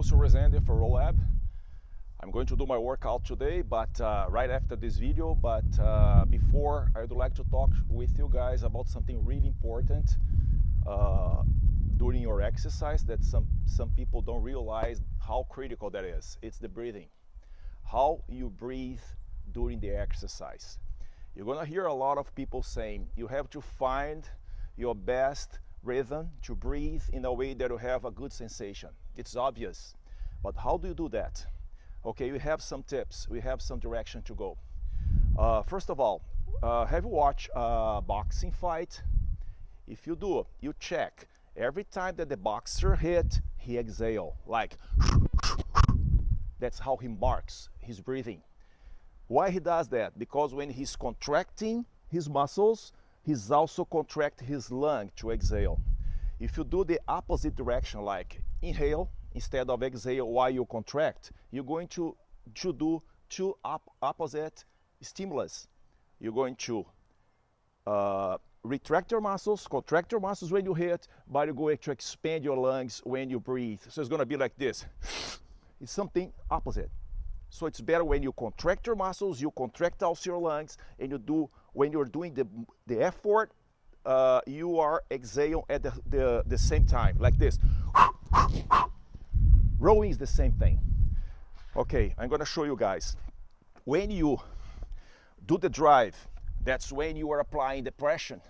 For RowLab. I'm going to do my workout today, but right after this video. But before, I would like to talk with you guys about something really important during your exercise that some people don't realize how critical that is. It's the breathing. How you breathe during the exercise. You're gonna hear a lot of people saying you have to find your best rhythm to breathe in a way that you have a good sensation. It's obvious, but how do you do that? Okay, we have some tips, we have some direction to go. First of all, have you watched a boxing fight? If you do, you check. Every time that the boxer hit, he exhale, like that's how he marks his breathing. Why he does that? Because when he's contracting his muscles, he's also contract his lung to exhale. If you do the opposite direction, like inhale instead of exhale while you contract, you're going to do two opposite stimulus. You're going to retract your muscles, contract your muscles when you hit, but you're going to expand your lungs when you breathe. So it's going to be like this. It's something opposite. So it's better when you contract your muscles, you contract also your lungs, and you do, when you're doing the effort, you are exhaling at the same time, like this. Rowing is the same thing. Okay, I'm gonna show you guys. When you do the drive, that's when you are applying the pressure,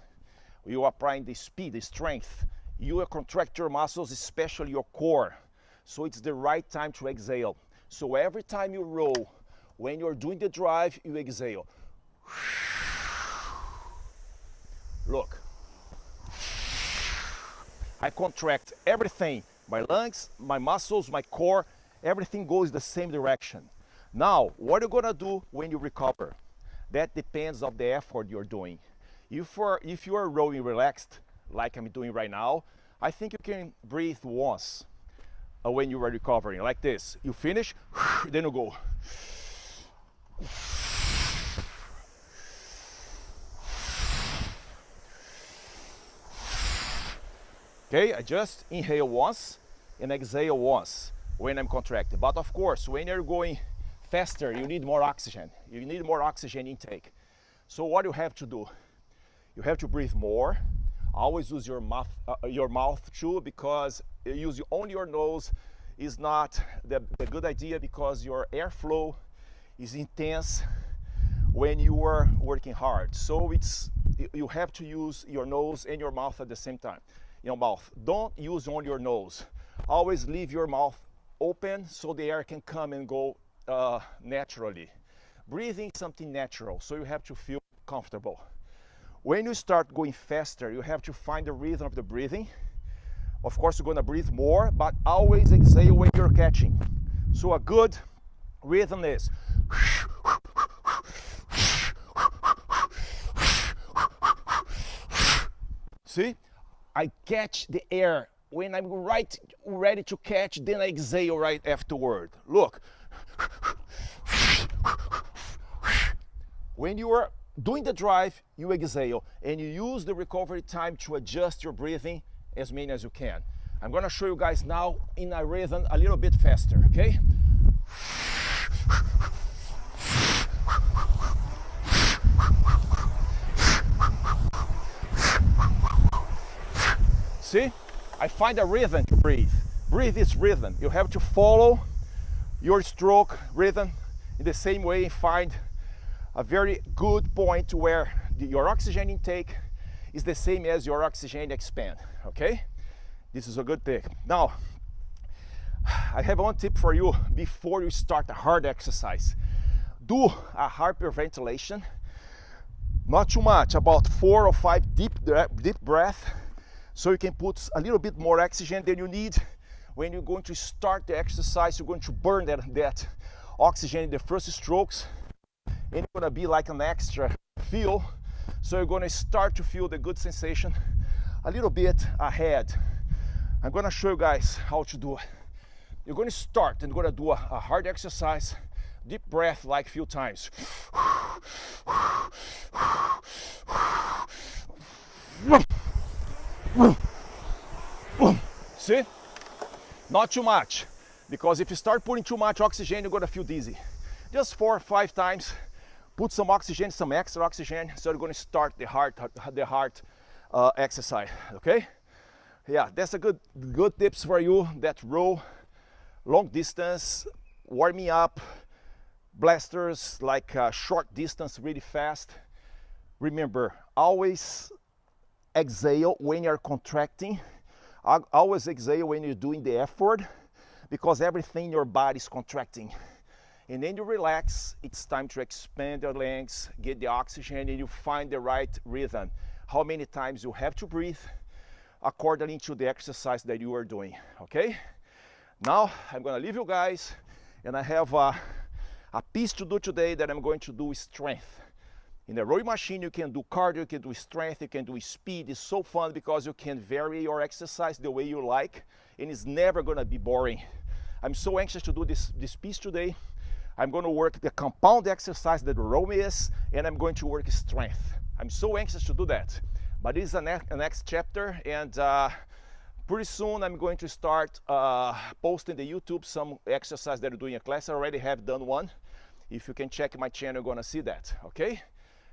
you are applying the speed, the strength. You will contract your muscles, especially your core. So it's the right time to exhale. So every time you row, when you're doing the drive, you exhale. Look. I contract everything. My lungs, my muscles, my core, everything goes the same direction. Now, what are you gonna do when you recover? That depends on the effort you're doing. If you are rowing relaxed, like I'm doing right now, I think you can breathe once. When you are recovering, like this. You finish, then you go. Okay, I just inhale once and exhale once when I'm contracted. But of course, when you're going faster, you need more oxygen. You need more oxygen intake. So what you have to do? You have to breathe more. Always use your mouth too, because use only your nose is not the good idea, because your airflow is intense when you are working hard. So you have to use your nose and your mouth at the same time. Your mouth. Don't use only your nose. Always leave your mouth open so the air can come and go naturally. Breathing is something natural, so you have to feel comfortable. When you start going faster, you have to find the rhythm of the breathing. Of course, you're going to breathe more, but always exhale when you're catching. So a good rhythm is see? I catch the air. When I'm ready to catch, then I exhale right afterward. Look. When you are doing the drive, you exhale, and you use the recovery time to adjust your breathing as many as you can. I'm gonna show you guys now in a rhythm a little bit faster, okay? See? I find a rhythm to breathe. Breathe is rhythm. You have to follow your stroke rhythm in the same way and find a very good point where your oxygen intake is the same as your oxygen expand, okay? This is a good thing. Now, I have one tip for you before you start a hard exercise. Do a hyperventilation, not too much, about 4 or 5 deep breaths, so you can put a little bit more oxygen than you need. When you're going to start the exercise, you're going to burn that oxygen in the first strokes, and it's gonna be like an extra feel. So you're gonna start to feel the good sensation a little bit ahead. I'm gonna show you guys how to do it. You're gonna start and gonna do a hard exercise, deep breath like a few times. See? Not too much. because if you start putting too much oxygen, you're gonna feel dizzy. Just 4 or 5 times, put some oxygen, some extra oxygen, so you're gonna start the heart exercise, okay? Yeah, that's a good tips for you that row long distance, warming up, blasters like short distance really fast. Remember, always exhale when you're contracting. Always exhale when you're doing the effort, because everything in your body is contracting. And then you relax, it's time to expand your lungs, get the oxygen, and you find the right rhythm. How many times you have to breathe according to the exercise that you are doing, okay? Now, I'm gonna leave you guys, and I have a piece to do today that I'm going to do strength. In the rowing machine, you can do cardio, you can do strength, you can do speed. It's so fun because you can vary your exercise the way you like, and it's never gonna be boring. I'm so anxious to do this piece today. I'm gonna work the compound exercise that the row is, and I'm going to work strength. I'm so anxious to do that. But this is the next chapter, and pretty soon I'm going to start posting the YouTube some exercise that I'm doing in class. I already have done one. If you can check my channel, you're gonna see that, okay?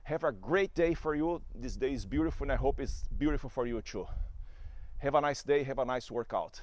Have a great day for you. This day is beautiful, and I hope it's beautiful for you too. Have a nice day, have a nice workout.